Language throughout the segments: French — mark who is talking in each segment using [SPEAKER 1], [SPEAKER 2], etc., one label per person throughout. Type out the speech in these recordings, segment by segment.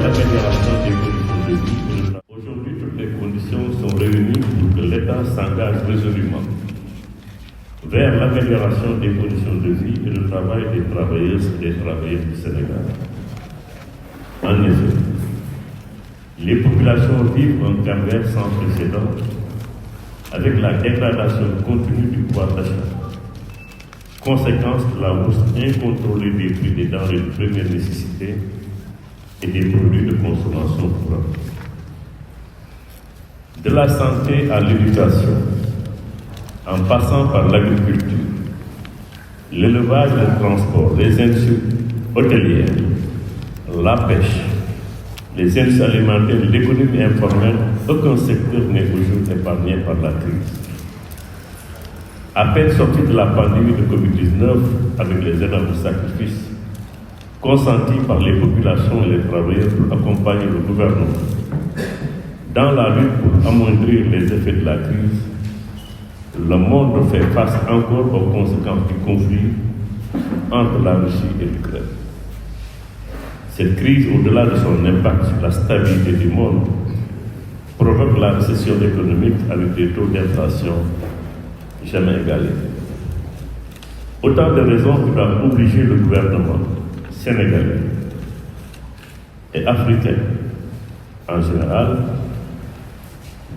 [SPEAKER 1] l'amélioration des conditions de vie. Aujourd'hui, toutes les conditions sont réunies pour que l'État s'engage résolument vers l'amélioration des conditions de vie et de travail des travailleuses et des travailleurs du Sénégal. En effet, les populations vivent un calvaire sans précédent avec la dégradation continue du pouvoir d'achat, conséquence de la hausse incontrôlée des prix des denrées de première nécessité et des produits de consommation courante. De la santé à l'éducation, en passant par l'agriculture, l'élevage et le transport, les industries hôtelières, la pêche, les industries alimentaires, l'économie informelle, aucun secteur n'est aujourd'hui épargné par la crise. À peine sorti de la pandémie de Covid-19 avec les énormes sacrifices consentis par les populations et les travailleurs pour accompagner le gouvernement dans la lutte pour amoindrir les effets de la crise, le monde fait face encore aux conséquences du conflit entre la Russie et l'Ukraine. Cette crise, au-delà de son impact sur la stabilité du monde, provoque la récession économique avec des taux d'inflation jamais égalés. Autant de raisons qui doivent obliger le gouvernement sénégalais et africain en général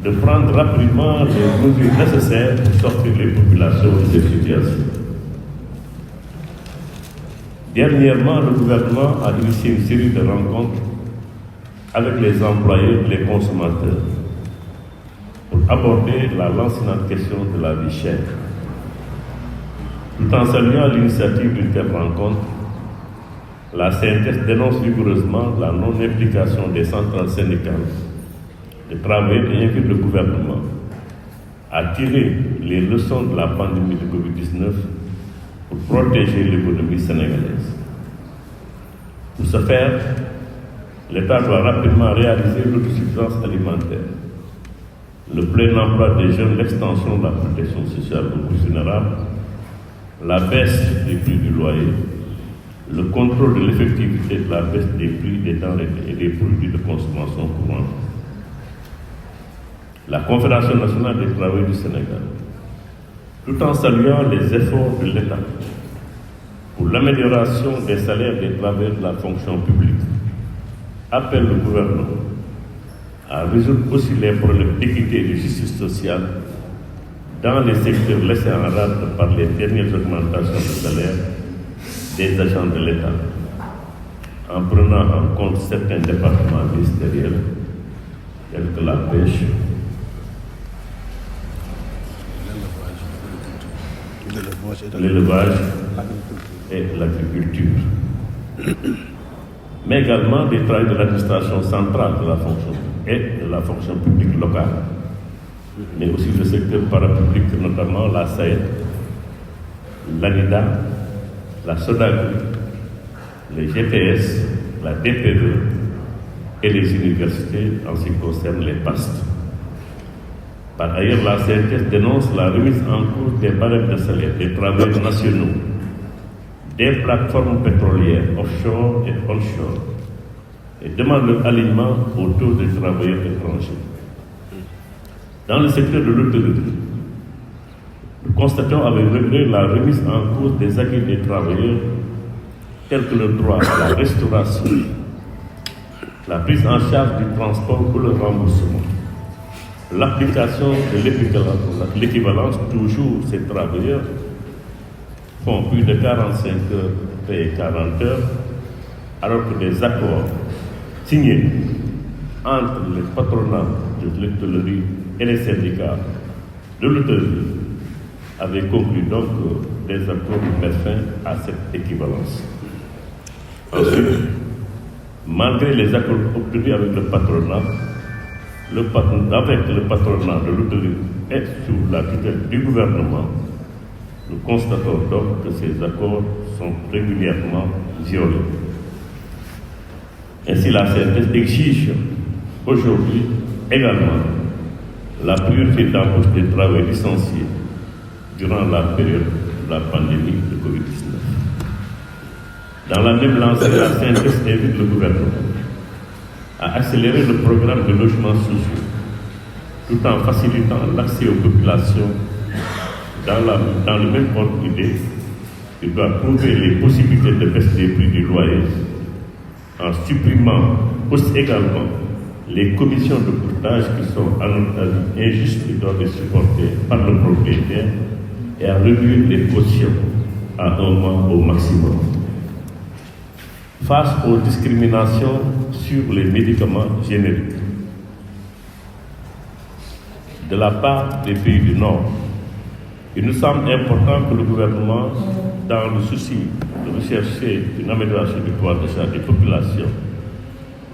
[SPEAKER 1] de prendre rapidement les mesures nécessaires pour sortir les populations de cette situation. Dernièrement, le gouvernement a initié une série de rencontres avec les employeurs et les consommateurs pour aborder la lancinante question de la vie chère. Tout en saluant l'initiative d'une telle rencontre, la CNTS dénonce vigoureusement la non-implication des centrales syndicales de travailleurs et invite le gouvernement à tirer les leçons de la pandémie de Covid-19 pour protéger l'économie sénégalaise. Pour ce faire, l'État doit rapidement réaliser l'autosuffisance alimentaire, le plein emploi des jeunes, l'extension de la protection sociale au coût général, la baisse des prix du loyer, le contrôle de l'effectivité de la baisse des prix des denrées et des produits de consommation courante. La Confédération nationale des travailleurs du Sénégal, tout en saluant les efforts de l'État pour l'amélioration des salaires des travailleurs de la fonction publique, appelle le gouvernement à résoudre aussi les problèmes d'équité et de justice sociale dans les secteurs laissés en rade par les dernières augmentations de salaire des agents de l'État, en prenant en compte certains départements ministériels tels que la pêche, l'élevage et l'agriculture, mais également des travailleurs de l'administration centrale de la fonction et de la fonction publique locale, mais aussi le secteur parapublic, notamment la SAED, l'ANIDA, la SODAGRI, les GPS, la DPE et les universités en ce qui concerne les PAST. Par ailleurs, la CNTS dénonce la remise en cause des barèmes de salaire des travailleurs nationaux, des plateformes pétrolières offshore et onshore, et demande leur alignement au taux des travailleurs étrangers. Dans le secteur de l'hôtellerie, nous constatons avec regret la remise en cause des acquis des travailleurs tels que le droit à la restauration, la prise en charge du transport ou le remboursement, l'application de l'équivalence. Toujours ces travailleurs font plus de 45 heures payées 40 heures, alors que des accords signés entre les patronats de l'hôtellerie et les syndicats de l'hôtellerie avaient conclu donc des accords pour mettre fin à cette équivalence. Ensuite, malgré les accords obtenus avec le patronat de l'hôtellerie et sous la tutelle du gouvernement, nous constatons donc que ces accords sont régulièrement violés. Ainsi, la CNTS exige aujourd'hui également la priorité d'embauche des travailleurs licenciés durant la période de la pandémie de Covid-19. Dans la même lancée, la CNTS invite le gouvernement à accélérer le programme de logements sociaux, tout en facilitant l'accès aux populations dans le même ordre d'idée. Il doit trouver les possibilités de baisse des prix du loyer en supprimant aussi également les commissions de courtage qui sont à notre avis injustes et doivent être supportées par le propriétaire et à réduire les cautions à 1 mois au maximum. Face aux discriminations sur les médicaments génériques de la part des pays du Nord, il nous semble important que le gouvernement, dans le souci de rechercher une amélioration du pouvoir d'achat des populations,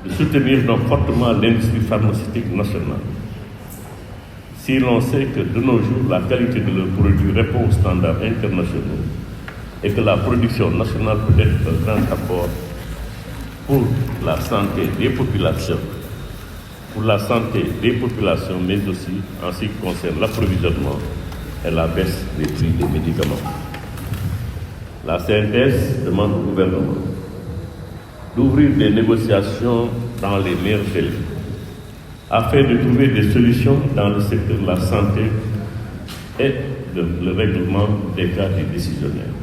[SPEAKER 1] de soutenir donc fortement l'industrie pharmaceutique nationale. Si l'on sait que de nos jours, la qualité de leurs produits répond aux standards internationaux et que la production nationale peut être un grand apport pour la santé des populations, mais aussi en ce qui concerne l'approvisionnement et la baisse des prix des médicaments. La CNTS demande au gouvernement d'ouvrir des négociations dans les meilleurs délais afin de trouver des solutions dans le secteur de la santé et le règlement des cas des décisionnaires.